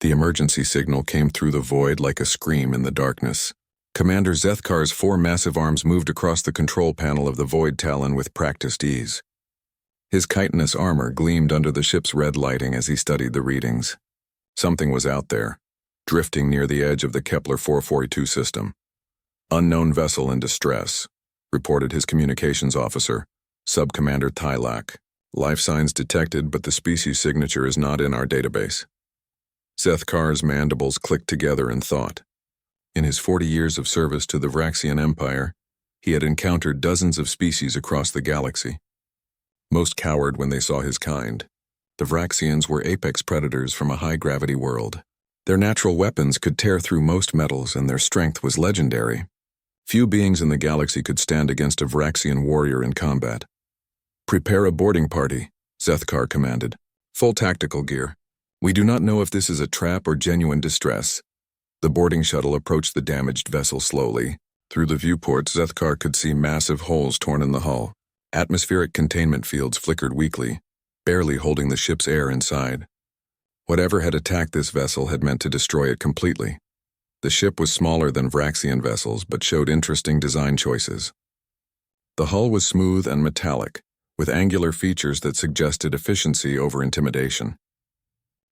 The emergency signal came through the void like a scream in the darkness. Commander Zethkar's 4 massive arms moved across the control panel of the Void Talon with practiced ease. His chitinous armor gleamed under the ship's red lighting as he studied the readings. Something was out there, drifting near the edge of the Kepler 442 system. "Unknown vessel in distress," reported his communications officer, Subcommander Thylak. "Life signs detected, but the species signature is not in our database." Zethkar's mandibles clicked together in thought. In his 40 years of service to the Vraxian Empire, he had encountered dozens of species across the galaxy. Most cowered when they saw his kind. The Vraxians were apex predators from a high-gravity world. Their natural weapons could tear through most metals, and their strength was legendary. Few beings in the galaxy could stand against a Vraxian warrior in combat. "Prepare a boarding party," Zethkar commanded. "Full tactical gear. We do not know if this is a trap or genuine distress." The boarding shuttle approached the damaged vessel slowly. Through the viewports, Zethkar could see massive holes torn in the hull. Atmospheric containment fields flickered weakly, barely holding the ship's air inside. Whatever had attacked this vessel had meant to destroy it completely. The ship was smaller than Vraxian vessels, but showed interesting design choices. The hull was smooth and metallic, with angular features that suggested efficiency over intimidation.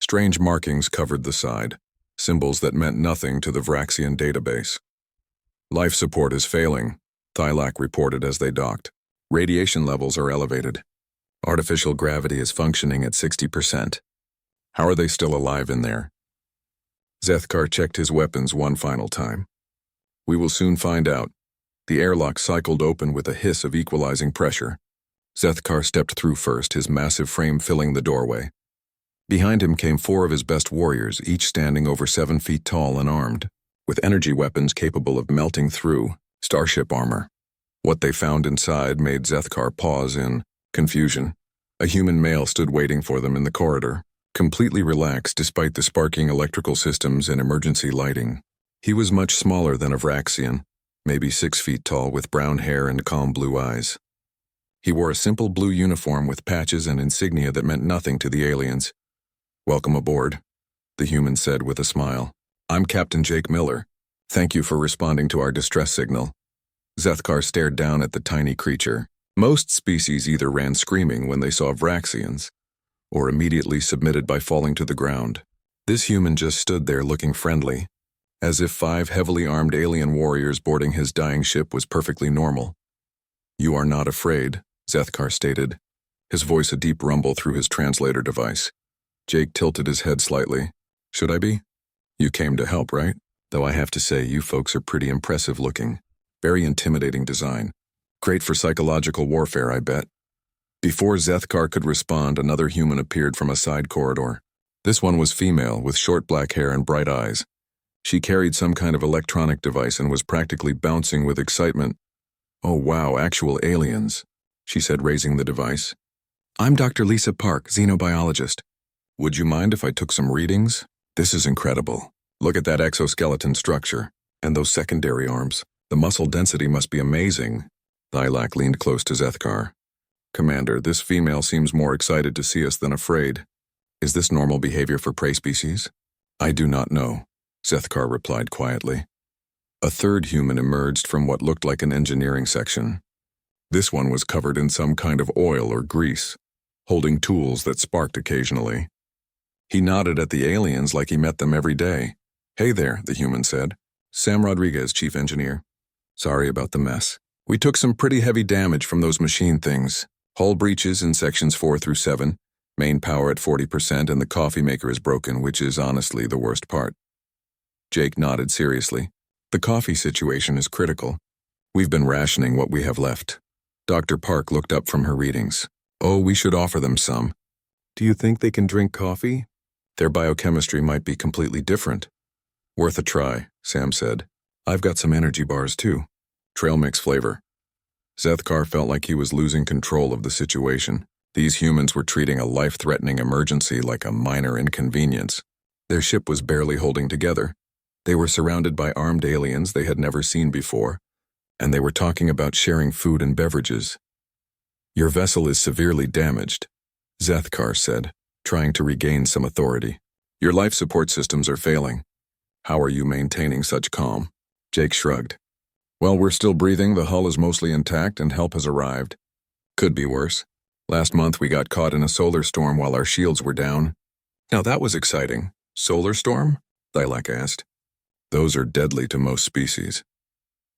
Strange markings covered the side, symbols that meant nothing to the Vraxian database. "Life support is failing," Thylak reported as they docked. "Radiation levels are elevated. Artificial gravity is functioning at 60%. How are they still alive in there?" Zethkar checked his weapons one final time. "We will soon find out." The airlock cycled open with a hiss of equalizing pressure. Zethkar stepped through first, his massive frame filling the doorway. Behind him came 4 of his best warriors, each standing over 7 feet tall and armed, with energy weapons capable of melting through starship armor. What they found inside made Zethkar pause in confusion. A human male stood waiting for them in the corridor, completely relaxed despite the sparking electrical systems and emergency lighting. He was much smaller than a Vraxian, maybe 6 feet tall, with brown hair and calm blue eyes. He wore a simple blue uniform with patches and insignia that meant nothing to the aliens. "Welcome aboard," the human said with a smile. "I'm Captain Jake Miller. Thank you for responding to our distress signal." Zethkar stared down at the tiny creature. Most species either ran screaming when they saw Vraxians, or immediately submitted by falling to the ground. This human just stood there looking friendly, as if 5 heavily armed alien warriors boarding his dying ship was perfectly normal. "You are not afraid," Zethkar stated, his voice a deep rumble through his translator device. Jake tilted his head slightly. "Should I be? You came to help, right? Though I have to say, you folks are pretty impressive looking. Very intimidating design. Great for psychological warfare, I bet." Before Zethkar could respond, another human appeared from a side corridor. This one was female, with short black hair and bright eyes. She carried some kind of electronic device and was practically bouncing with excitement. "Oh wow, actual aliens," she said, raising the device. "I'm Dr. Lisa Park, xenobiologist. Would you mind if I took some readings? This is incredible. Look at that exoskeleton structure, and those secondary arms. The muscle density must be amazing." Thylak leaned close to Zethkar. "Commander, this female seems more excited to see us than afraid. Is this normal behavior for prey species?" "I do not know," Zethkar replied quietly. A third human emerged from what looked like an engineering section. This one was covered in some kind of oil or grease, holding tools that sparked occasionally. He nodded at the aliens like he met them every day. "Hey there," the human said. "Sam Rodriguez, chief engineer. Sorry about the mess. We took some pretty heavy damage from those machine things. Hull breaches in sections 4 through 7, main power at 40%, and the coffee maker is broken, which is honestly the worst part." Jake nodded seriously. "The coffee situation is critical. We've been rationing what we have left." Dr. Park looked up from her readings. "Oh, we should offer them some. Do you think they can drink coffee? Their biochemistry might be completely different." "Worth a try," Sam said. "I've got some energy bars too. Trail mix flavor." Zethkar felt like he was losing control of the situation. These humans were treating a life-threatening emergency like a minor inconvenience. Their ship was barely holding together. They were surrounded by armed aliens they had never seen before, and they were talking about sharing food and beverages. "Your vessel is severely damaged," Zethkar said, trying to regain some authority. Your life support systems are failing. How are you maintaining such calm? Jake shrugged. Well, we're still breathing, the hull is mostly intact, and help has arrived. Could be worse. Last month we got caught in a solar storm while our shields were down. Now that was exciting. Solar storm? Thylak asked. Those are deadly to most species.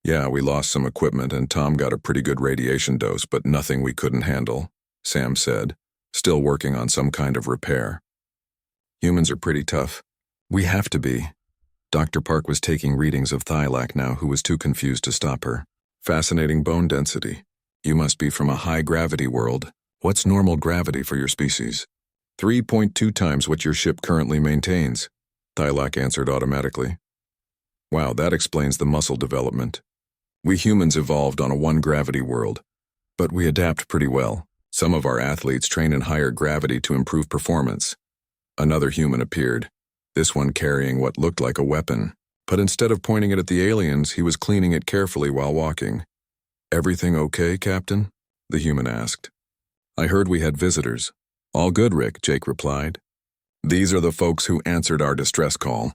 Yeah, we lost some equipment and Tom got a pretty good radiation dose, but nothing we couldn't handle, Sam said, still working on some kind of repair. Humans are pretty tough. We have to be. Dr. Park was taking readings of Thylak now, who was too confused to stop her. Fascinating bone density. You must be from a high-gravity world. What's normal gravity for your species? 3.2 times what your ship currently maintains, Thylak answered automatically. Wow, that explains the muscle development. We humans evolved on a one-gravity world, but we adapt pretty well. Some of our athletes train in higher gravity to improve performance. Another human appeared, this one carrying what looked like a weapon, but instead of pointing it at the aliens, he was cleaning it carefully while walking. Everything okay, Captain? The human asked. I heard we had visitors. All good, Rick, Jake replied. These are the folks who answered our distress call.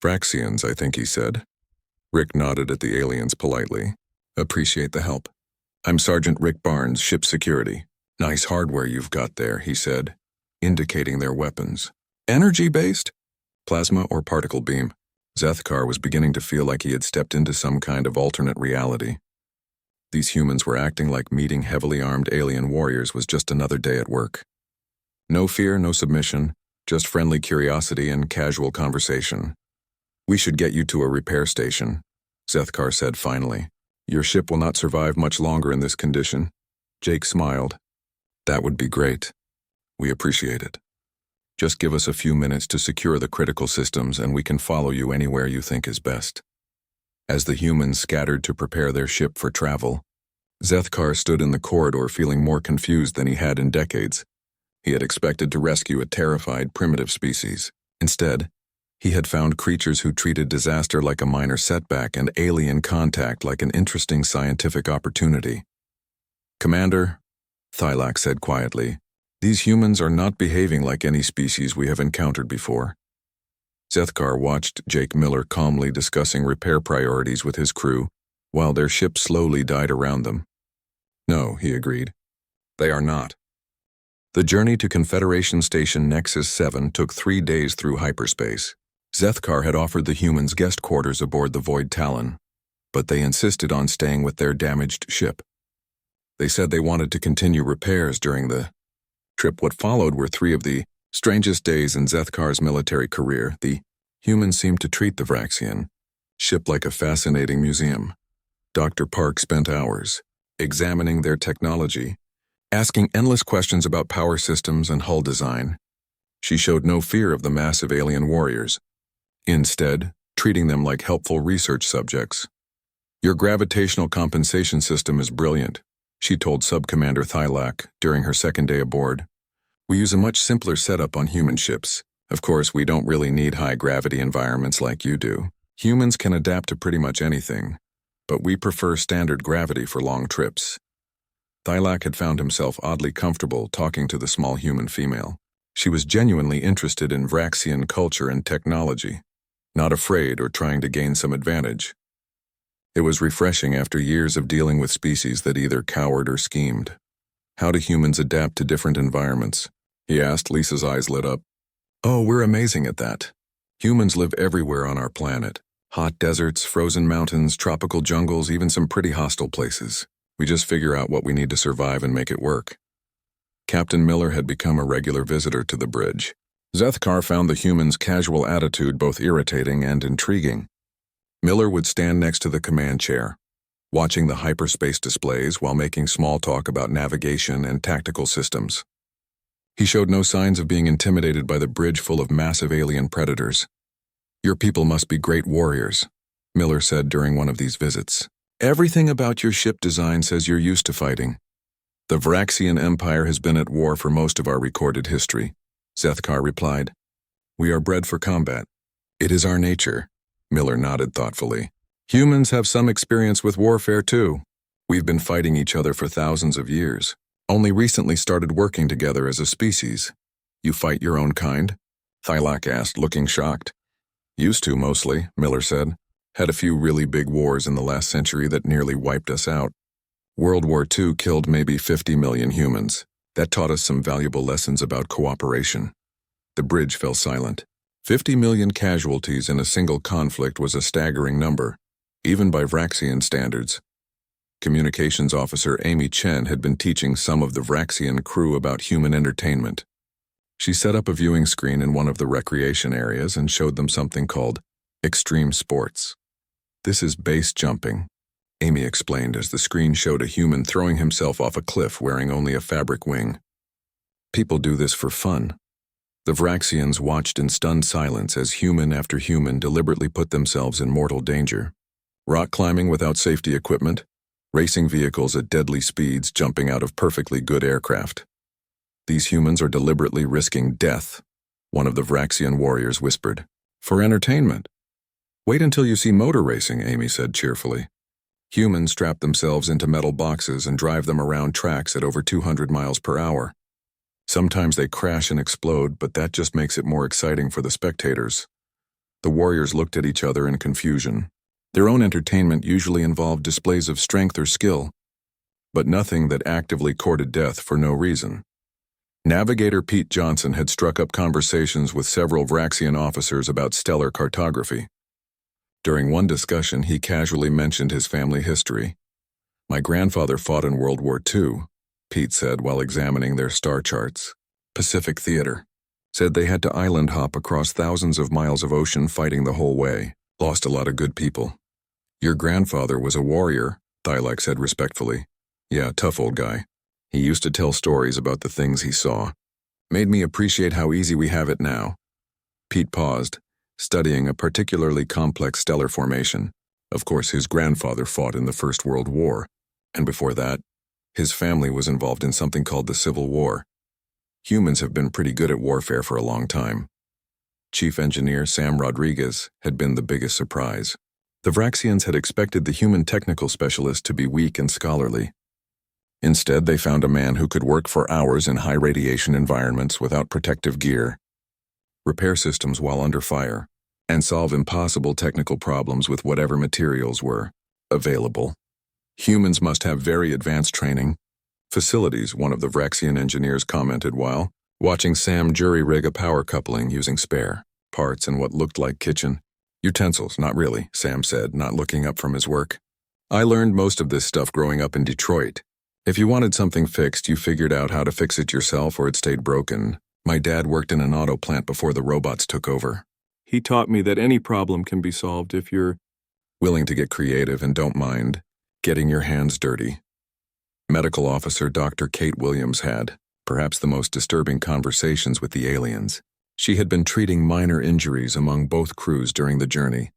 Vraxians, I think he said. Rick nodded at the aliens politely. Appreciate the help. I'm Sergeant Rick Barnes, ship security. Nice hardware you've got there, he said, indicating their weapons. Energy-based? Plasma or particle beam? Zethkar was beginning to feel like he had stepped into some kind of alternate reality. These humans were acting like meeting heavily armed alien warriors was just another day at work. No fear, no submission, just friendly curiosity and casual conversation. We should get you to a repair station, Zethkar said finally. Your ship will not survive much longer in this condition. Jake smiled. That would be great. We appreciate it. Just give us a few minutes to secure the critical systems and we can follow you anywhere you think is best. As the humans scattered to prepare their ship for travel, Zethkar stood in the corridor feeling more confused than he had in decades. He had expected to rescue a terrified, primitive species. Instead, he had found creatures who treated disaster like a minor setback and alien contact like an interesting scientific opportunity. Commander, Thylak said quietly, these humans are not behaving like any species we have encountered before. Zethkar watched Jake Miller calmly discussing repair priorities with his crew, while their ship slowly died around them. No, he agreed. They are not. The journey to Confederation Station Nexus 7 took 3 days through hyperspace. Zethkar had offered the humans guest quarters aboard the Void Talon, but they insisted on staying with their damaged ship. They said they wanted to continue repairs during the trip. What followed were 3 of the strangest days in Zethkar's military career. The humans seemed to treat the Vraxian ship like a fascinating museum. Dr. Park spent hours examining their technology, asking endless questions about power systems and hull design. She showed no fear of the massive alien warriors, instead treating them like helpful research subjects. Your gravitational compensation system is brilliant, she told Subcommander Thylak during her second day aboard. We use a much simpler setup on human ships. Of course, we don't really need high-gravity environments like you do. Humans can adapt to pretty much anything, but we prefer standard gravity for long trips. Thylak had found himself oddly comfortable talking to the small human female. She was genuinely interested in Vraxian culture and technology, not afraid or trying to gain some advantage. It was refreshing after years of dealing with species that either cowered or schemed. How do humans adapt to different environments? He asked. Lisa's eyes lit up. Oh, we're amazing at that. Humans live everywhere on our planet. Hot deserts, frozen mountains, tropical jungles, even some pretty hostile places. We just figure out what we need to survive and make it work. Captain Miller had become a regular visitor to the bridge. Zethkar found the humans' casual attitude both irritating and intriguing. Miller would stand next to the command chair, watching the hyperspace displays while making small talk about navigation and tactical systems. He showed no signs of being intimidated by the bridge full of massive alien predators. Your people must be great warriors, Miller said during one of these visits. Everything about your ship design says you're used to fighting. The Vraxian Empire has been at war for most of our recorded history, Zethkar replied. We are bred for combat. It is our nature, Miller nodded thoughtfully. Humans have some experience with warfare too. We've been fighting each other for thousands of years. Only recently started working together as a species. You fight your own kind? Thylak asked, looking shocked. Used to, mostly, Miller said. Had a few really big wars in the last century that nearly wiped us out. World War II killed maybe 50 million humans. That taught us some valuable lessons about cooperation. The bridge fell silent. 50 million casualties in a single conflict was a staggering number, even by Vraxian standards. Communications officer Amy Chen had been teaching some of the Vraxian crew about human entertainment. She set up a viewing screen in one of the recreation areas and showed them something called extreme sports. This is base jumping, Amy explained as the screen showed a human throwing himself off a cliff wearing only a fabric wing. People do this for fun. The Vraxians watched in stunned silence as human after human deliberately put themselves in mortal danger. Rock climbing without safety equipment, racing vehicles at deadly speeds jumping out of perfectly good aircraft. These humans are deliberately risking death, one of the Vraxian warriors whispered. For entertainment. Wait until you see motor racing, Amy said cheerfully. Humans strap themselves into metal boxes and drive them around tracks at over 200 miles per hour. Sometimes they crash and explode, but that just makes it more exciting for the spectators. The warriors looked at each other in confusion. Their own entertainment usually involved displays of strength or skill, but nothing that actively courted death for no reason. Navigator Pete Johnson had struck up conversations with several Vraxian officers about stellar cartography. During one discussion, he casually mentioned his family history. My grandfather fought in World War II, Pete said while examining their star charts. Pacific Theater. Said they had to island hop across thousands of miles of ocean fighting the whole way. Lost a lot of good people. Your grandfather was a warrior, Thylak said respectfully. Yeah, tough old guy. He used to tell stories about the things he saw. Made me appreciate how easy we have it now. Pete paused, studying a particularly complex stellar formation. Of course, his grandfather fought in the First World War, and before that, his family was involved in something called the Civil War. Humans have been pretty good at warfare for a long time. Chief Engineer Sam Rodriguez had been the biggest surprise. The Vraxians had expected the human technical specialist to be weak and scholarly. Instead, they found a man who could work for hours in high-radiation environments without protective gear, repair systems while under fire, and solve impossible technical problems with whatever materials were available. Humans must have very advanced training. Facilities, one of the Vraxian engineers commented while watching Sam jury-rig a power coupling using spare parts in what looked like kitchen utensils. Not really, Sam said, not looking up from his work. I learned most of this stuff growing up in Detroit. If you wanted something fixed, you figured out how to fix it yourself or it stayed broken. My dad worked in an auto plant before the robots took over. He taught me that any problem can be solved if you're willing to get creative and don't mind getting your hands dirty. Medical officer Dr. Kate Williams had, perhaps the most disturbing conversations with the aliens. She had been treating minor injuries among both crews during the journey,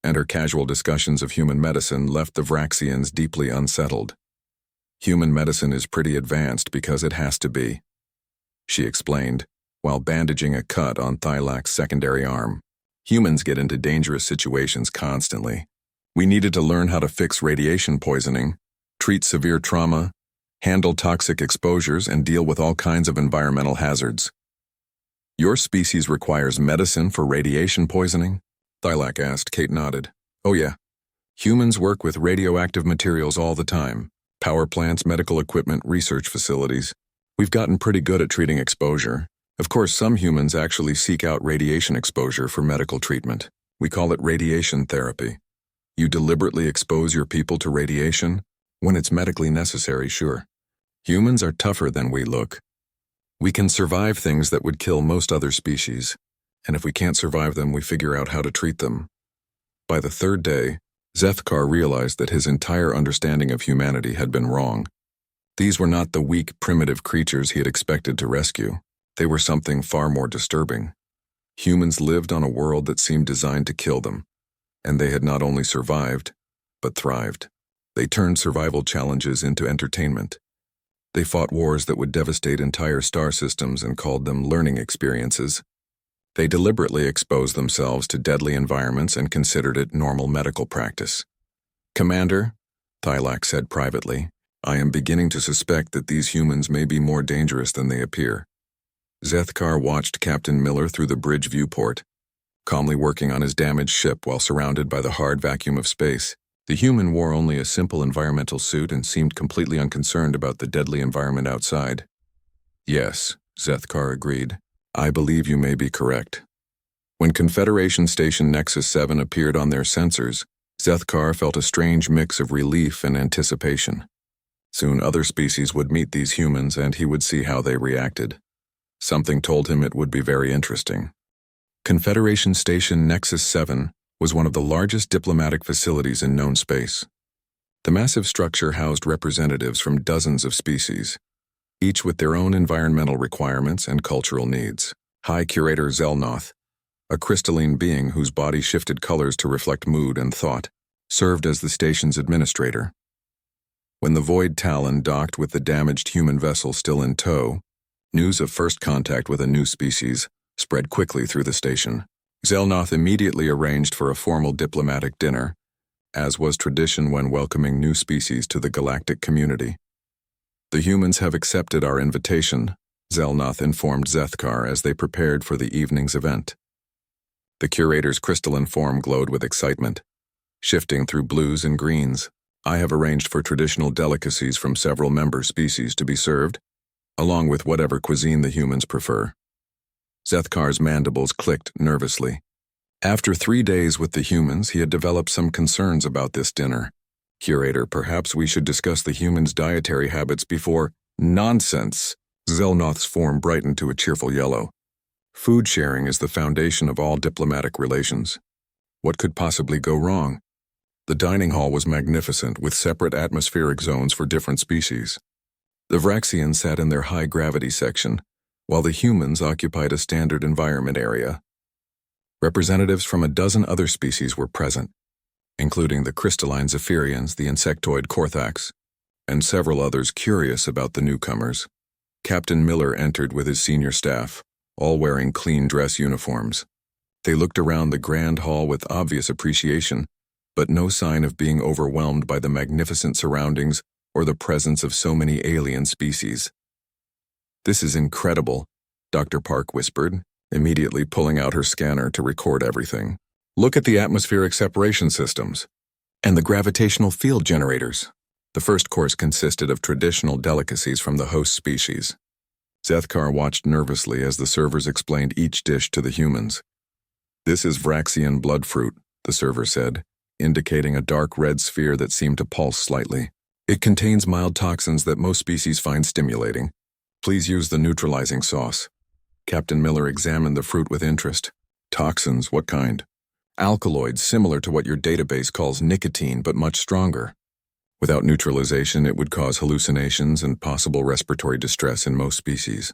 and her casual discussions of human medicine left the Vraxians deeply unsettled. Human medicine is pretty advanced because it has to be, she explained, while bandaging a cut on Thylak's secondary arm. Humans get into dangerous situations constantly. We needed to learn how to fix radiation poisoning, treat severe trauma, handle toxic exposures, and deal with all kinds of environmental hazards. Your species requires medicine for radiation poisoning? Thylak asked. Kate nodded. Oh yeah. Humans work with radioactive materials all the time. Power plants, medical equipment, research facilities. We've gotten pretty good at treating exposure. Of course, some humans actually seek out radiation exposure for medical treatment. We call it radiation therapy. You deliberately expose your people to radiation? When it's medically necessary, sure. Humans are tougher than we look. We can survive things that would kill most other species, and if we can't survive them, we figure out how to treat them. By the third day, Zethkar realized that his entire understanding of humanity had been wrong. These were not the weak, primitive creatures he had expected to rescue. They were something far more disturbing. Humans lived on a world that seemed designed to kill them, and they had not only survived, but thrived. They turned survival challenges into entertainment. They fought wars that would devastate entire star systems and called them learning experiences. They deliberately exposed themselves to deadly environments and considered it normal medical practice. Commander, Thylak said privately, I am beginning to suspect that these humans may be more dangerous than they appear. Zethkar watched Captain Miller through the bridge viewport, calmly working on his damaged ship while surrounded by the hard vacuum of space. The human wore only a simple environmental suit and seemed completely unconcerned about the deadly environment outside. Yes, Zethkar agreed. I believe you may be correct. When Confederation Station Nexus 7 appeared on their sensors, Zethkar felt a strange mix of relief and anticipation. Soon other species would meet these humans and he would see how they reacted. Something told him it would be very interesting. Confederation Station Nexus 7 was one of the largest diplomatic facilities in known space. The massive structure housed representatives from dozens of species, each with their own environmental requirements and cultural needs. High Curator Zelnoth, a crystalline being whose body shifted colors to reflect mood and thought, served as the station's administrator. When the Void Talon docked with the damaged human vessel still in tow, news of first contact with a new species spread quickly through the station. Zelnoth immediately arranged for a formal diplomatic dinner, as was tradition when welcoming new species to the galactic community. The humans have accepted our invitation, Zelnoth informed Zethkar as they prepared for the evening's event. The curator's crystalline form glowed with excitement, shifting through blues and greens. I have arranged for traditional delicacies from several member species to be served, along with whatever cuisine the humans prefer. Zethkar's mandibles clicked nervously. After 3 days with the humans, he had developed some concerns about this dinner. Curator, perhaps we should discuss the humans' dietary habits before— Nonsense! Zelnoth's form brightened to a cheerful yellow. Food sharing is the foundation of all diplomatic relations. What could possibly go wrong? The dining hall was magnificent, with separate atmospheric zones for different species. The Vraxians sat in their high-gravity section, while the humans occupied a standard environment area. Representatives from a dozen other species were present, including the crystalline Zephyrians, the insectoid Korthax, and several others curious about the newcomers. Captain Miller entered with his senior staff, all wearing clean dress uniforms. They looked around the grand hall with obvious appreciation, but no sign of being overwhelmed by the magnificent surroundings or the presence of so many alien species. This is incredible, Dr. Park whispered, immediately pulling out her scanner to record everything. Look at the atmospheric separation systems and the gravitational field generators. The first course consisted of traditional delicacies from the host species. Zethkar watched nervously as the servers explained each dish to the humans. This is Vraxian blood fruit, the server said, indicating a dark red sphere that seemed to pulse slightly. It contains mild toxins that most species find stimulating. Please use the neutralizing sauce. Captain Miller examined the fruit with interest. Toxins, what kind? Alkaloids similar to what your database calls nicotine, but much stronger. Without neutralization, it would cause hallucinations and possible respiratory distress in most species.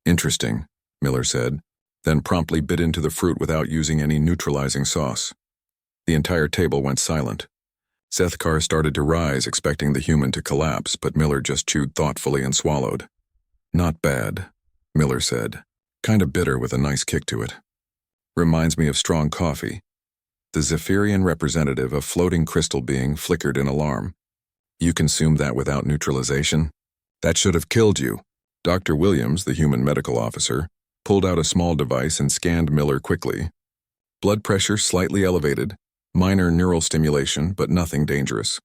Interesting, Miller said, then promptly bit into the fruit without using any neutralizing sauce. The entire table went silent. Zethkar started to rise, expecting the human to collapse, but Miller just chewed thoughtfully and swallowed. Not bad, Miller said, kinda bitter with a nice kick to it. Reminds me of strong coffee. The Zephyrian representative, a floating crystal being, flickered in alarm. You consumed that without neutralization? That should have killed you. Dr. Williams, the human medical officer, pulled out a small device and scanned Miller quickly. Blood pressure slightly elevated, minor neural stimulation, but nothing dangerous.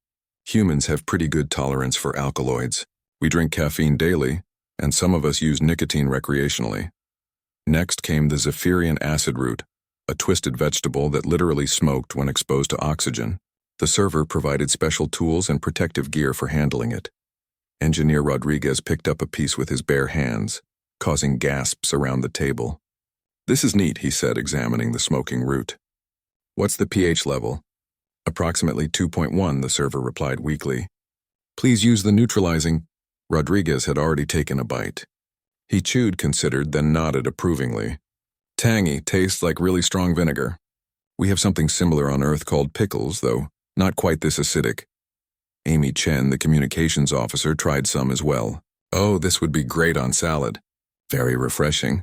Humans have pretty good tolerance for alkaloids. We drink caffeine daily, and some of us use nicotine recreationally. Next came the Zephyrian acid root, a twisted vegetable that literally smoked when exposed to oxygen. The server provided special tools and protective gear for handling it. Engineer Rodriguez picked up a piece with his bare hands, causing gasps around the table. This is neat, he said, examining the smoking root. What's the pH level? Approximately 2.1, the server replied weakly. Please use the neutralizing. Rodriguez had already taken a bite. He chewed, considered, then nodded approvingly. Tangy, tastes like really strong vinegar. We have something similar on Earth called pickles, though not quite this acidic. Amy Chen, the communications officer, tried some as well. Oh, this would be great on salad. Very refreshing.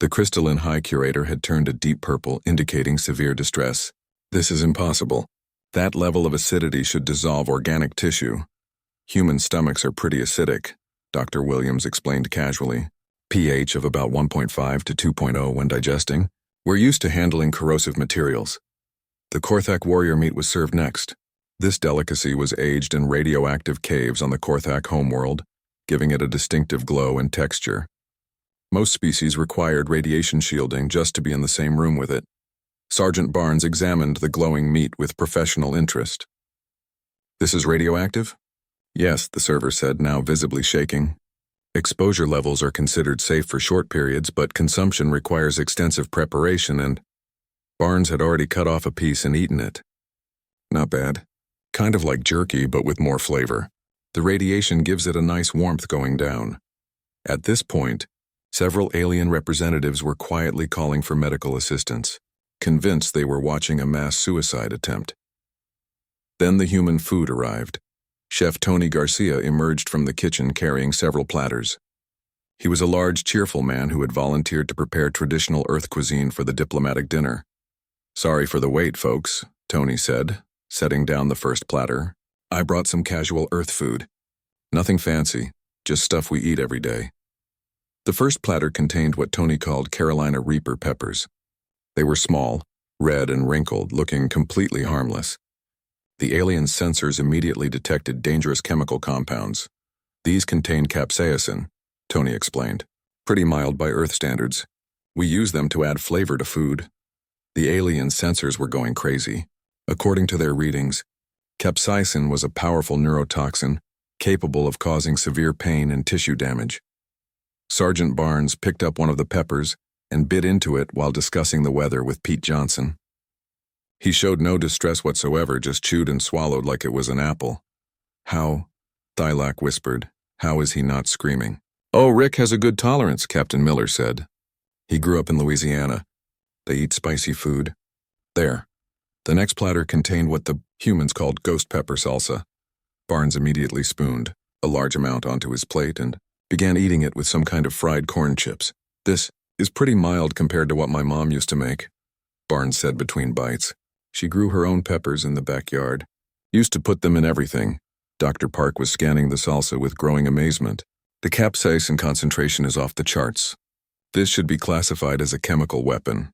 The crystalline high curator had turned a deep purple, indicating severe distress. This is impossible. That level of acidity should dissolve organic tissue. Human stomachs are pretty acidic, Dr. Williams explained casually. pH of about 1.5 to 2.0 when digesting. We're used to handling corrosive materials. The Korthak warrior meat was served next. This delicacy was aged in radioactive caves on the Korthak homeworld, giving it a distinctive glow and texture. Most species required radiation shielding just to be in the same room with it. Sergeant Barnes examined the glowing meat with professional interest. "This is radioactive?" "Yes," the server said, now visibly shaking. "Exposure levels are considered safe for short periods, but consumption requires extensive preparation and—" Barnes had already cut off a piece and eaten it. "Not bad. Kind of like jerky, but with more flavor. The radiation gives it a nice warmth going down." At this point, several alien representatives were quietly calling for medical assistance, convinced they were watching a mass suicide attempt. Then the human food arrived. Chef Tony Garcia emerged from the kitchen carrying several platters. He was a large, cheerful man who had volunteered to prepare traditional Earth cuisine for the diplomatic dinner. "Sorry for the wait, folks," Tony said, setting down the first platter. "I brought some casual Earth food. Nothing fancy, just stuff we eat every day." The first platter contained what Tony called Carolina Reaper peppers. They were small, red and wrinkled, looking completely harmless. The alien sensors immediately detected dangerous chemical compounds. "These contain capsaicin," Tony explained. "Pretty mild by Earth standards. We use them to add flavor to food." The alien sensors were going crazy. According to their readings, capsaicin was a powerful neurotoxin capable of causing severe pain and tissue damage. Sergeant Barnes picked up one of the peppers and bit into it while discussing the weather with Pete Johnson. He showed no distress whatsoever, just chewed and swallowed like it was an apple. "How?" Thylak whispered. "How is he not screaming?" "Oh, Rick has a good tolerance," Captain Miller said. "He grew up in Louisiana. They eat spicy food." There. The next platter contained what the humans called ghost pepper salsa. Barnes immediately spooned a large amount onto his plate and began eating it with some kind of fried corn chips. "This is pretty mild compared to what my mom used to make," Barnes said between bites. "She grew her own peppers in the backyard. Used to put them in everything." Dr. Park was scanning the salsa with growing amazement. "The capsaicin concentration is off the charts. This should be classified as a chemical weapon."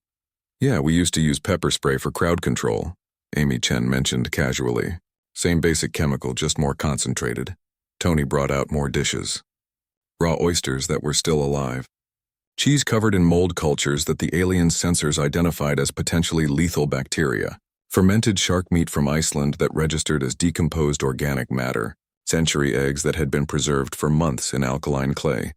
"Yeah, we used to use pepper spray for crowd control," Amy Chen mentioned casually. "Same basic chemical, just more concentrated." Tony brought out more dishes. Raw oysters that were still alive. Cheese covered in mold cultures that the alien sensors identified as potentially lethal bacteria. Fermented shark meat from Iceland that registered as decomposed organic matter. Century eggs that had been preserved for months in alkaline clay.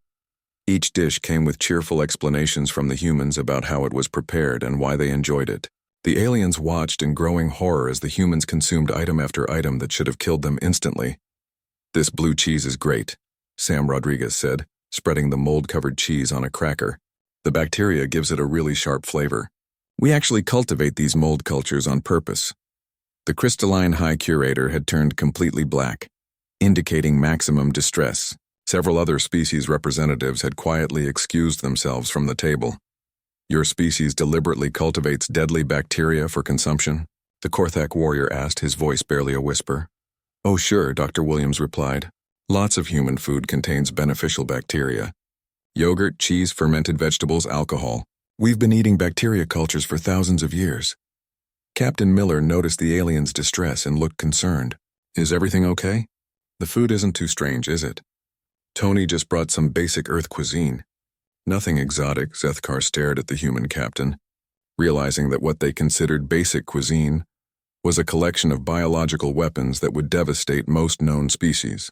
Each dish came with cheerful explanations from the humans about how it was prepared and why they enjoyed it. The aliens watched in growing horror as the humans consumed item after item that should have killed them instantly. "This blue cheese is great," Sam Rodriguez said, spreading the mold-covered cheese on a cracker. "The bacteria gives it a really sharp flavor. We actually cultivate these mold cultures on purpose." The crystalline high curator had turned completely black, indicating maximum distress. Several other species representatives had quietly excused themselves from the table. "Your species deliberately cultivates deadly bacteria for consumption?" the Korthak warrior asked, his voice barely a whisper. "Oh sure," Dr. Williams replied. "Lots of human food contains beneficial bacteria. Yogurt, cheese, fermented vegetables, alcohol. We've been eating bacteria cultures for thousands of years." Captain Miller noticed the alien's distress and looked concerned. "Is everything okay? The food isn't too strange, is it?" "Tony just brought some basic Earth cuisine. Nothing exotic." Zethkar stared at the human captain, realizing that what they considered basic cuisine was a collection of biological weapons that would devastate most known species.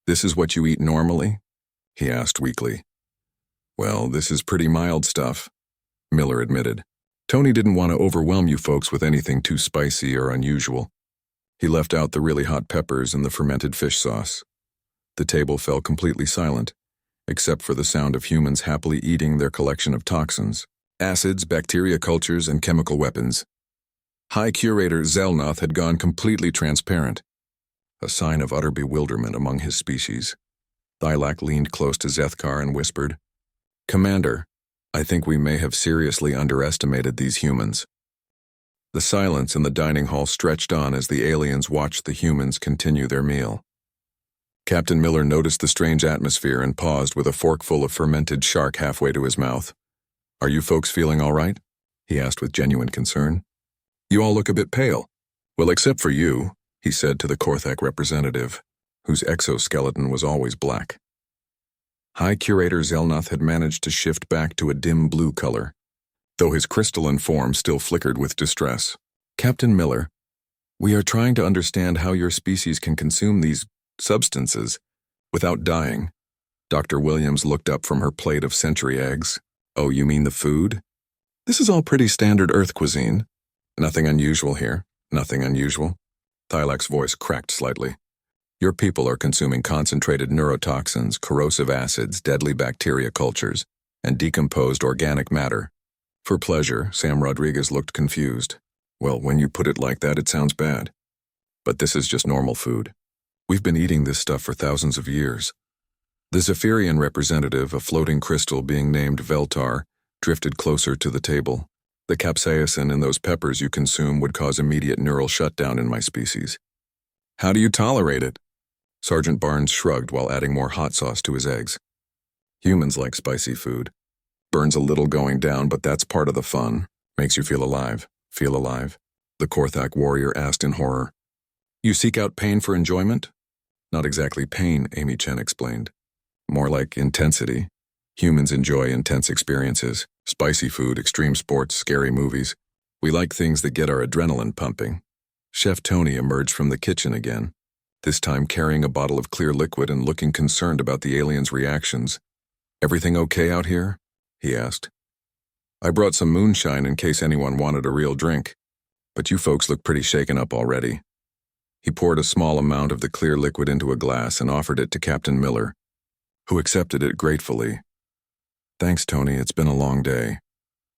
"This is what you eat normally?" he asked weakly. "Well, this is pretty mild stuff," Miller admitted. Tony didn't want to overwhelm you folks with anything too spicy or unusual. He left out the really hot peppers and the fermented fish sauce. The table fell completely silent, except for the sound of humans happily eating their collection of toxins, acids, bacteria cultures, and chemical weapons. High Curator Zelnoth had gone completely transparent, a sign of utter bewilderment among his species. Thylak leaned close to Zethkar and whispered, "Commander, I think we may have seriously underestimated these humans." The silence in the dining hall stretched on as the aliens watched the humans continue their meal. Captain Miller noticed the strange atmosphere and paused with a forkful of fermented shark halfway to his mouth. "Are you folks feeling all right?" he asked with genuine concern. "You all look a bit pale." "Well, except for you," he said to the Korthak representative, whose exoskeleton was always black. High Curator Zelnoth had managed to shift back to a dim blue color, though his crystalline form still flickered with distress. "Captain Miller, we are trying to understand how your species can consume these substances without dying." Dr. Williams looked up from her plate of century eggs. "Oh, you mean the food? This is all pretty standard Earth cuisine. Nothing unusual here, nothing unusual." Thylak's voice cracked slightly. "Your people are consuming concentrated neurotoxins, corrosive acids, deadly bacteria cultures, and decomposed organic matter." For pleasure, Sam Rodriguez looked confused. "Well, when you put it like that, it sounds bad. But this is just normal food. We've been eating this stuff for thousands of years." The Zephyrian representative, a floating crystal being named Veltar, drifted closer to the table. "The capsaicin in those peppers you consume would cause immediate neural shutdown in my species." "How do you tolerate it?" Sergeant Barnes shrugged while adding more hot sauce to his eggs. "Humans like spicy food. Burns a little going down, but that's part of the fun. Makes you feel alive." "Feel alive?" the Korthak warrior asked in horror. "You seek out pain for enjoyment?" "Not exactly pain," Amy Chen explained. "More like intensity. Humans enjoy intense experiences. Spicy food, extreme sports, scary movies. We like things that get our adrenaline pumping." Chef Tony emerged from the kitchen again, this time carrying a bottle of clear liquid and looking concerned about the aliens' reactions. "Everything okay out here?" he asked. "I brought some moonshine in case anyone wanted a real drink, but you folks look pretty shaken up already." He poured a small amount of the clear liquid into a glass and offered it to Captain Miller, who accepted it gratefully. "Thanks, Tony, it's been a long day."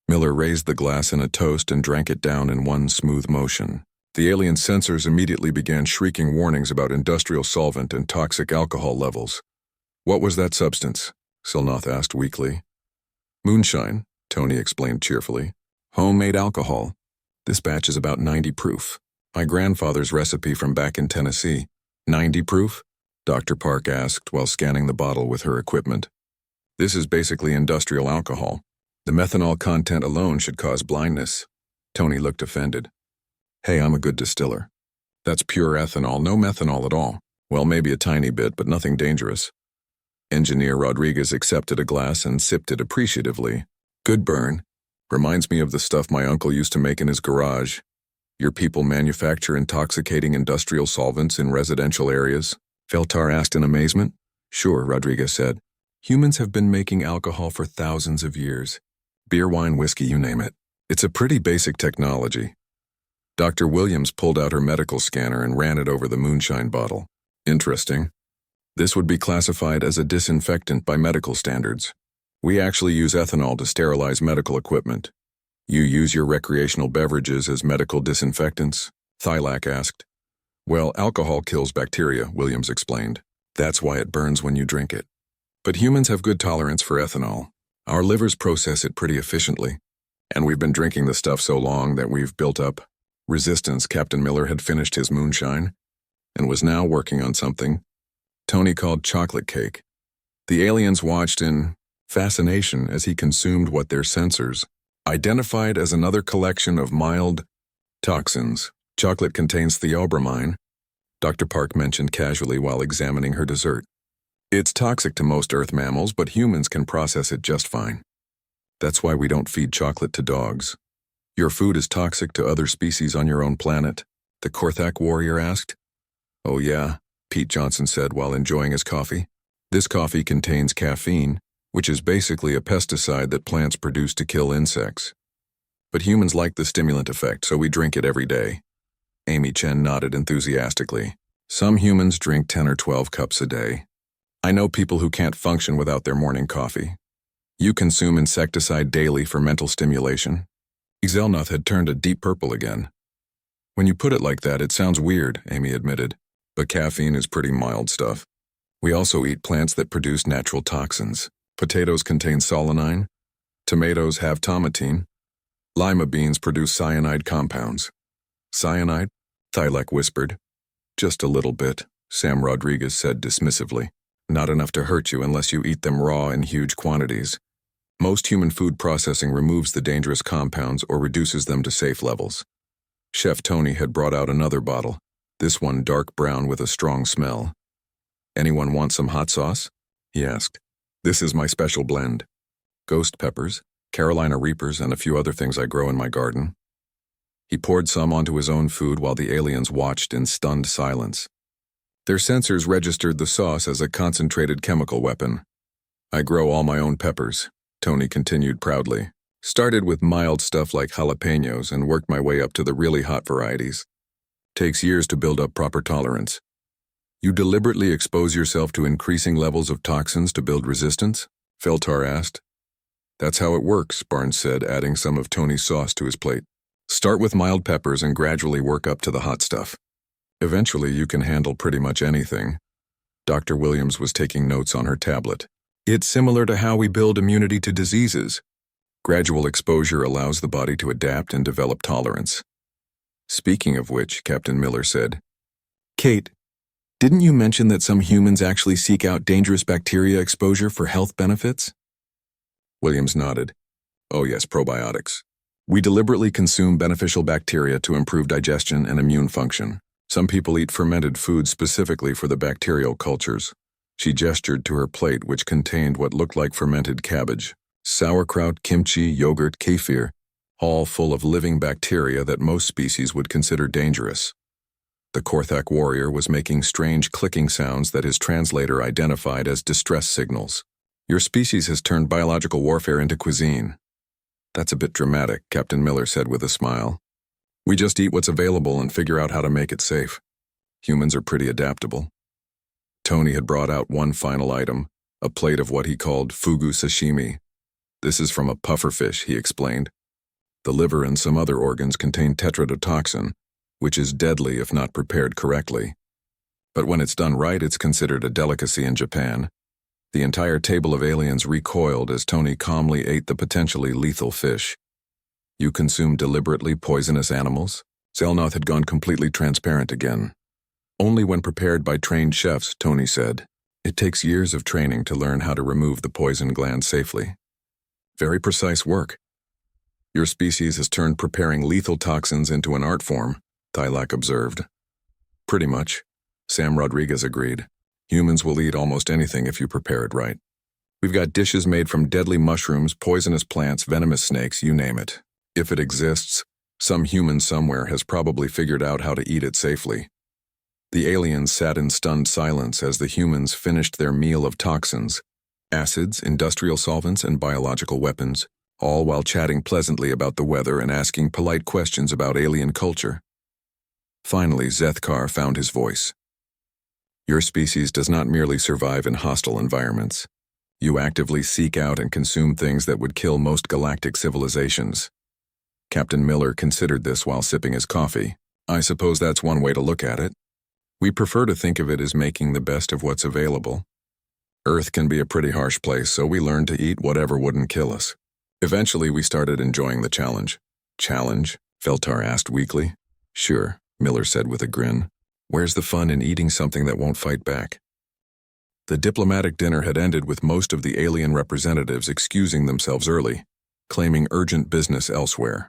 Miller raised the glass in a toast and drank it down in one smooth motion. The alien sensors immediately began shrieking warnings about industrial solvent and toxic alcohol levels. "What was that substance?" Zelnoth asked weakly. "Moonshine," Tony explained cheerfully. "Homemade alcohol. This batch is about 90 proof. My grandfather's recipe from back in Tennessee." "90 proof?" Dr. Park asked while scanning the bottle with her equipment. "This is basically industrial alcohol. The methanol content alone should cause blindness." Tony looked offended. "Hey, I'm a good distiller. That's pure ethanol, no methanol at all. Well, maybe a tiny bit, but nothing dangerous." Engineer Rodriguez accepted a glass and sipped it appreciatively. "Good burn. Reminds me of the stuff my uncle used to make in his garage." "Your people manufacture intoxicating industrial solvents in residential areas?" Veltar asked in amazement. "Sure," Rodriguez said. "Humans have been making alcohol for thousands of years. Beer, wine, whiskey, you name it. It's a pretty basic technology." Dr. Williams pulled out her medical scanner and ran it over the moonshine bottle. "Interesting. This would be classified as a disinfectant by medical standards. We actually use ethanol to sterilize medical equipment." "You use your recreational beverages as medical disinfectants?" Thylak asked. "Well, alcohol kills bacteria," Williams explained. "That's why it burns when you drink it. But humans have good tolerance for ethanol. Our livers process it pretty efficiently. And we've been drinking the stuff so long that we've built up resistance." Captain Miller had finished his moonshine and was now working on something Tony called chocolate cake. The aliens watched in fascination as he consumed what their sensors identified as another collection of mild toxins. "Chocolate contains theobromine," Dr. Park mentioned casually while examining her dessert. "It's toxic to most Earth mammals, but humans can process it just fine. That's why we don't feed chocolate to dogs." "Your food is toxic to other species on your own planet?" the Korthak warrior asked. "Oh yeah," Pete Johnson said while enjoying his coffee. "This coffee contains caffeine, which is basically a pesticide that plants produce to kill insects. But humans like the stimulant effect, so we drink it every day." Amy Chen nodded enthusiastically. "Some humans drink 10 or 12 cups a day. I know people who can't function without their morning coffee. You consume insecticide daily for mental stimulation?" Zelnoth had turned a deep purple again. "When you put it like that, it sounds weird," Amy admitted. "But caffeine is pretty mild stuff. We also eat plants that produce natural toxins. Potatoes contain solanine. Tomatoes have tomatine. Lima beans produce cyanide compounds." "Cyanide?" Thylak whispered. "Just a little bit," Sam Rodriguez said dismissively. Not enough to hurt you unless you eat them raw in huge quantities. Most human food processing removes the dangerous compounds or reduces them to safe levels. Chef Tony had brought out another bottle, this one dark brown with a strong smell. Anyone want some hot sauce? He asked. This is my special blend. Ghost peppers, Carolina Reapers, and a few other things I grow in my garden. He poured some onto his own food while the aliens watched in stunned silence. Their sensors registered the sauce as a concentrated chemical weapon. I grow all my own peppers, Tony continued proudly. Started with mild stuff like jalapenos and worked my way up to the really hot varieties. Takes years to build up proper tolerance. You deliberately expose yourself to increasing levels of toxins to build resistance? Feltar asked. That's how it works, Barnes said, adding some of Tony's sauce to his plate. Start with mild peppers and gradually work up to the hot stuff. Eventually, you can handle pretty much anything. Dr. Williams was taking notes on her tablet. It's similar to how we build immunity to diseases. Gradual exposure allows the body to adapt and develop tolerance. Speaking of which, Captain Miller said, Kate, didn't you mention that some humans actually seek out dangerous bacteria exposure for health benefits? Williams nodded. Oh yes, probiotics. We deliberately consume beneficial bacteria to improve digestion and immune function. Some people eat fermented foods specifically for the bacterial cultures. She gestured to her plate, which contained what looked like fermented cabbage, sauerkraut, kimchi, yogurt, kefir, all full of living bacteria that most species would consider dangerous. The Korthak warrior was making strange clicking sounds that his translator identified as distress signals. Your species has turned biological warfare into cuisine. That's a bit dramatic, Captain Miller said with a smile. We just eat what's available and figure out how to make it safe. Humans are pretty adaptable. Tony had brought out one final item, a plate of what he called fugu sashimi. This is from a pufferfish, he explained. The liver and some other organs contain tetrodotoxin, which is deadly if not prepared correctly. But when it's done right, it's considered a delicacy in Japan. The entire table of aliens recoiled as Tony calmly ate the potentially lethal fish. You consume deliberately poisonous animals? Zelnoth had gone completely transparent again. Only when prepared by trained chefs, Tony said. It takes years of training to learn how to remove the poison gland safely. Very precise work. Your species has turned preparing lethal toxins into an art form, Thylak observed. Pretty much, Sam Rodriguez agreed. Humans will eat almost anything if you prepare it right. We've got dishes made from deadly mushrooms, poisonous plants, venomous snakes, you name it. If it exists, some human somewhere has probably figured out how to eat it safely. The aliens sat in stunned silence as the humans finished their meal of toxins, acids, industrial solvents, and biological weapons, all while chatting pleasantly about the weather and asking polite questions about alien culture. Finally, Zethkar found his voice. Your species does not merely survive in hostile environments. You actively seek out and consume things that would kill most galactic civilizations. Captain Miller considered this while sipping his coffee. I suppose that's one way to look at it. We prefer to think of it as making the best of what's available. Earth can be a pretty harsh place, so we learned to eat whatever wouldn't kill us. Eventually, we started enjoying the challenge. Challenge? Feltar asked weakly. Sure, Miller said with a grin. Where's the fun in eating something that won't fight back? The diplomatic dinner had ended with most of the alien representatives excusing themselves early, claiming urgent business elsewhere.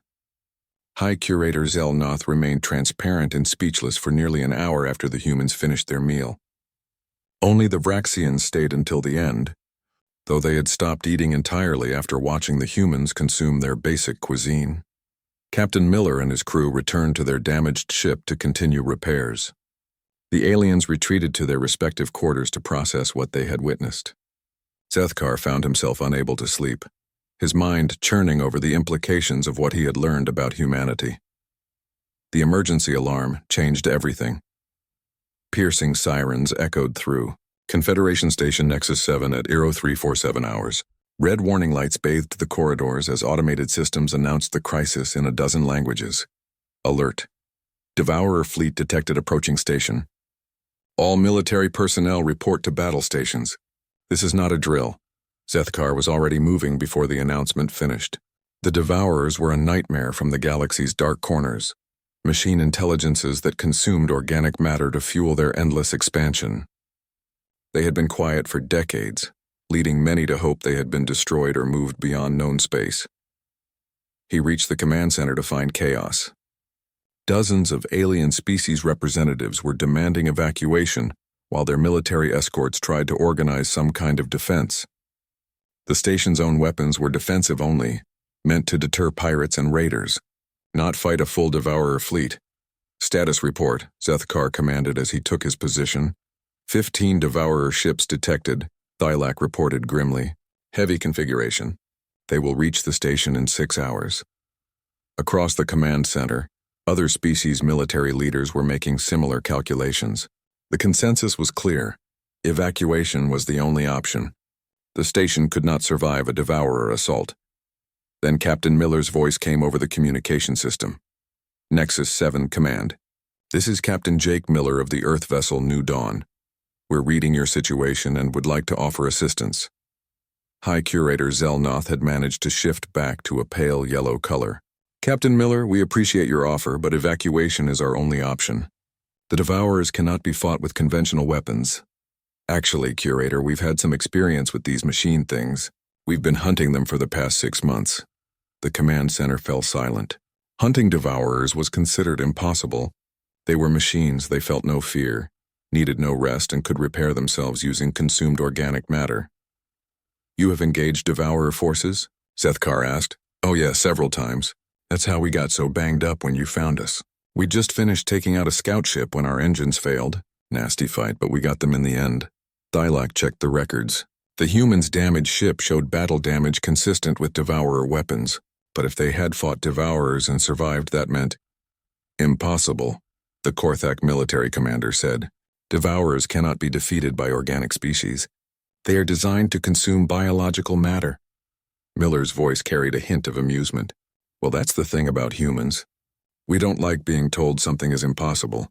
High Curator Zelnoth remained transparent and speechless for nearly an hour after the humans finished their meal. Only the Vraxians stayed until the end, though they had stopped eating entirely after watching the humans consume their basic cuisine. Captain Miller and his crew returned to their damaged ship to continue repairs. The aliens retreated to their respective quarters to process what they had witnessed. Zethkar found himself unable to sleep, his mind churning over the implications of what he had learned about humanity. The emergency alarm changed everything. Piercing sirens echoed through. Confederation Station Nexus 7 at 0347 hours. Red warning lights bathed the corridors as automated systems announced the crisis in a dozen languages. Alert. Devourer fleet detected approaching station. All military personnel report to battle stations. This is not a drill. Zethkar was already moving before the announcement finished. The Devourers were a nightmare from the galaxy's dark corners. machine intelligences that consumed organic matter to fuel their endless expansion. They had been quiet for decades, leading many to hope they had been destroyed or moved beyond known space. He reached the command center to find chaos. Dozens of alien species representatives were demanding evacuation while their military escorts tried to organize some kind of defense. The station's own weapons were defensive only, meant to deter pirates and raiders, not fight a full Devourer fleet. Status report, Zethkar commanded as he took his position. 15 Devourer ships detected, Thylak reported grimly. Heavy configuration. They will reach the station in 6 hours. Across the command center, other species' military leaders were making similar calculations. The consensus was clear. Evacuation was the only option. The station could not survive a Devourer assault. Then Captain Miller's voice came over the communication system. Nexus 7 Command. This is Captain Jake Miller of the Earth vessel New Dawn. We're reading your situation and would like to offer assistance. High Curator Zelnoth had managed to shift back to a pale yellow color. Captain Miller, we appreciate your offer, but evacuation is our only option. The Devourers cannot be fought with conventional weapons. Actually, Curator, we've had some experience with these machine things. We've been hunting them for the past 6 months. The command center fell silent. Hunting Devourers was considered impossible. They were machines, they felt no fear, needed no rest, and could repair themselves using consumed organic matter. You have engaged Devourer forces? Zethkar asked. Oh yeah, several times. That's how we got so banged up when you found us. We just finished taking out a scout ship when our engines failed. Nasty fight, but we got them in the end. Thylak checked the records. The humans' damaged ship showed battle damage consistent with Devourer weapons, but if they had fought Devourers and survived, that meant impossible, the Korthak military commander said. Devourers cannot be defeated by organic species. They are designed to consume biological matter. Miller's voice carried a hint of amusement. Well, that's the thing about humans. We don't like being told something is impossible.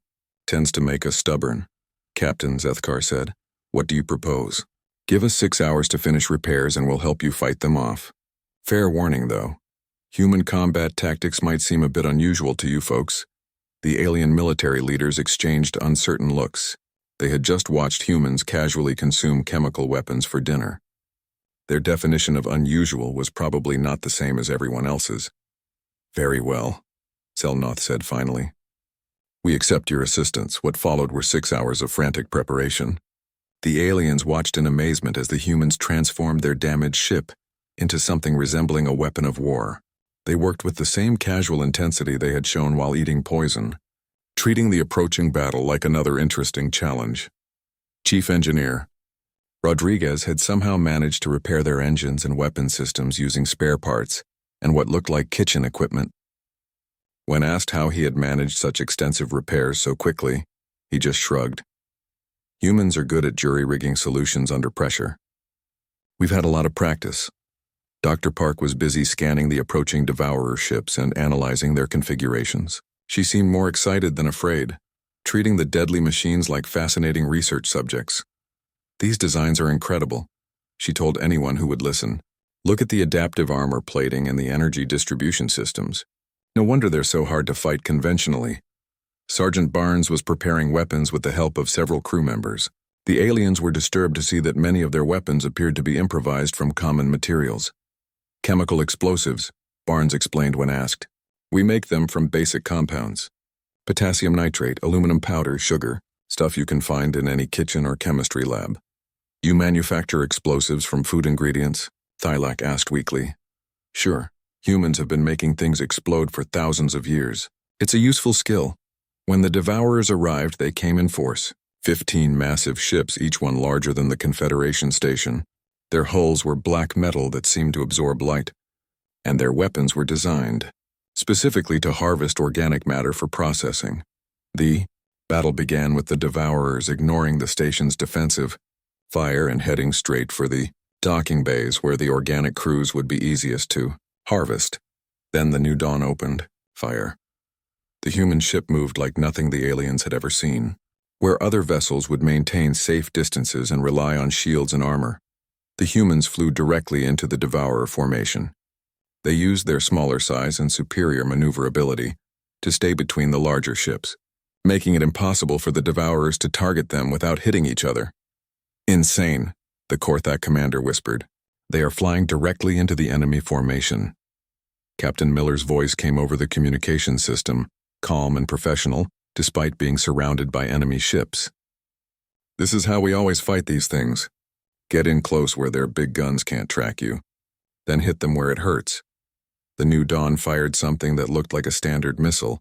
Tends to make us stubborn. Captain, Zethkar said. What do you propose? Give us 6 hours to finish repairs and we'll help you fight them off. Fair warning, though. Human combat tactics might seem a bit unusual to you folks. The alien military leaders exchanged uncertain looks. They had just watched humans casually consume chemical weapons for dinner. Their definition of unusual was probably not the same as everyone else's. Very well, Zelnoth said finally. We accept your assistance. What followed were 6 hours of frantic preparation. The aliens watched in amazement as the humans transformed their damaged ship into something resembling a weapon of war. They worked with the same casual intensity they had shown while eating poison, treating the approaching battle like another interesting challenge. Chief Engineer Rodriguez had somehow managed to repair their engines and weapon systems using spare parts and what looked like kitchen equipment. When asked how he had managed such extensive repairs so quickly, he just shrugged. Humans are good at jury-rigging solutions under pressure. We've had a lot of practice. Dr. Park was busy scanning the approaching Devourer ships and analyzing their configurations. She seemed more excited than afraid, treating the deadly machines like fascinating research subjects. These designs are incredible, she told anyone who would listen. Look at the adaptive armor plating and the energy distribution systems. No wonder they're so hard to fight conventionally. Sergeant Barnes was preparing weapons with the help of several crew members. The aliens were disturbed to see that many of their weapons appeared to be improvised from common materials. Chemical explosives, Barnes explained when asked. We make them from basic compounds. Potassium nitrate, aluminum powder, sugar, stuff you can find in any kitchen or chemistry lab. You manufacture explosives from food ingredients? Thylak asked weakly. Sure, humans have been making things explode for thousands of years. It's a useful skill. When the Devourers arrived, they came in force. 15 massive ships, each one larger than the Confederation station. Their hulls were black metal that seemed to absorb light, and their weapons were designed specifically to harvest organic matter for processing. The battle began with the Devourers ignoring the station's defensive fire and heading straight for the docking bays where the organic crews would be easiest to harvest. Then the New Dawn opened fire. The human ship moved like nothing the aliens had ever seen, where other vessels would maintain safe distances and rely on shields and armor. The humans flew directly into the Devourer formation. They used their smaller size and superior maneuverability to stay between the larger ships, making it impossible for the Devourers to target them without hitting each other. Insane, the Korthak commander whispered. They are flying directly into the enemy formation. Captain Miller's voice came over the communication system, calm and professional, despite being surrounded by enemy ships. This is how we always fight these things. Get in close where their big guns can't track you. Then hit them where it hurts. The New Dawn fired something that looked like a standard missile,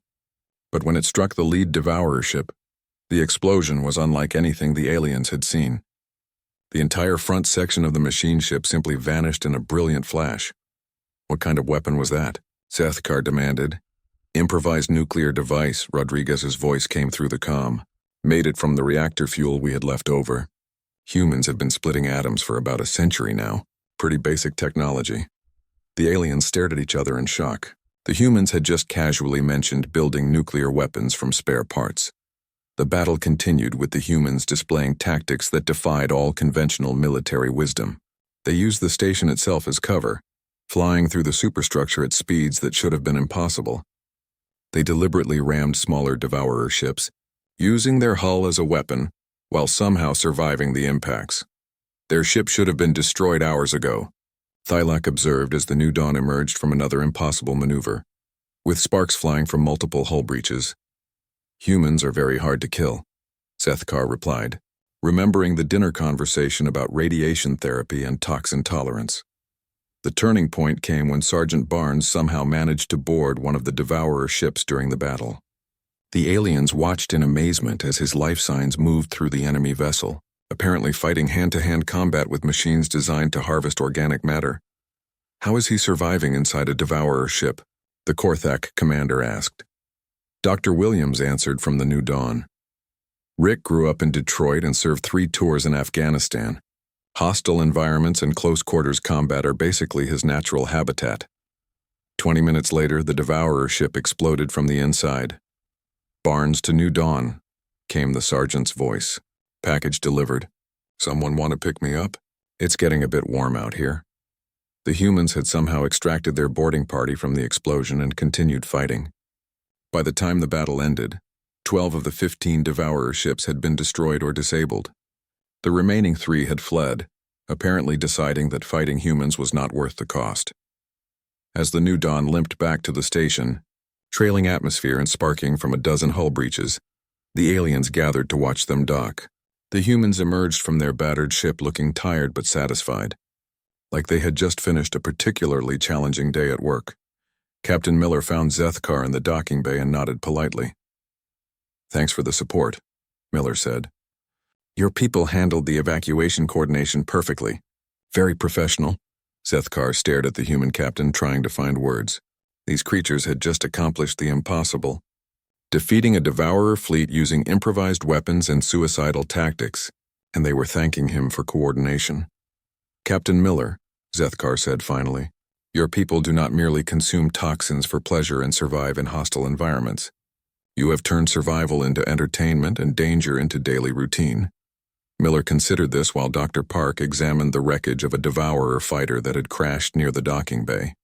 but when it struck the lead Devourer ship, the explosion was unlike anything the aliens had seen. The entire front section of the machine ship simply vanished in a brilliant flash. What kind of weapon was that? Zethkar demanded. Improvised nuclear device, Rodriguez's voice came through the comm. Made it from the reactor fuel we had left over. Humans have been splitting atoms for about a century now. Pretty basic technology. The aliens stared at each other in shock. The humans had just casually mentioned building nuclear weapons from spare parts. The battle continued with the humans displaying tactics that defied all conventional military wisdom. They used the station itself as cover, flying through the superstructure at speeds that should have been impossible. They deliberately rammed smaller Devourer ships, using their hull as a weapon, while somehow surviving the impacts. Their ship should have been destroyed hours ago, Thylak observed as the New Dawn emerged from another impossible maneuver, with sparks flying from multiple hull breaches. Humans are very hard to kill, Zethkar replied, remembering the dinner conversation about radiation therapy and toxin tolerance. The turning point came when Sergeant Barnes somehow managed to board one of the Devourer ships during the battle. The aliens watched in amazement as his life signs moved through the enemy vessel, apparently fighting hand-to-hand combat with machines designed to harvest organic matter. How is he surviving inside a Devourer ship? The Korthak commander asked. Dr. Williams answered from the New Dawn. Rick grew up in Detroit and served 3 tours in Afghanistan. Hostile environments and close-quarters combat are basically his natural habitat. 20 minutes later, the Devourer ship exploded from the inside. Barnes to New Dawn, came the sergeant's voice. Package delivered. Someone want to pick me up? It's getting a bit warm out here. The humans had somehow extracted their boarding party from the explosion and continued fighting. By the time the battle ended, 12 of the 15 Devourer ships had been destroyed or disabled. The remaining 3 had fled, apparently deciding that fighting humans was not worth the cost. As the New Dawn limped back to the station, trailing atmosphere and sparking from a dozen hull breaches, the aliens gathered to watch them dock. The humans emerged from their battered ship looking tired but satisfied, like they had just finished a particularly challenging day at work. Captain Miller found Zethkar in the docking bay and nodded politely. Thanks for the support, Miller said. Your people handled the evacuation coordination perfectly. Very professional. Zethkar stared at the human captain, trying to find words. These creatures had just accomplished the impossible, defeating a Devourer fleet using improvised weapons and suicidal tactics, and they were thanking him for coordination. Captain Miller, Zethkar said finally, your people do not merely consume toxins for pleasure and survive in hostile environments. You have turned survival into entertainment and danger into daily routine. Miller considered this while Dr. Park examined the wreckage of a Devourer fighter that had crashed near the docking bay.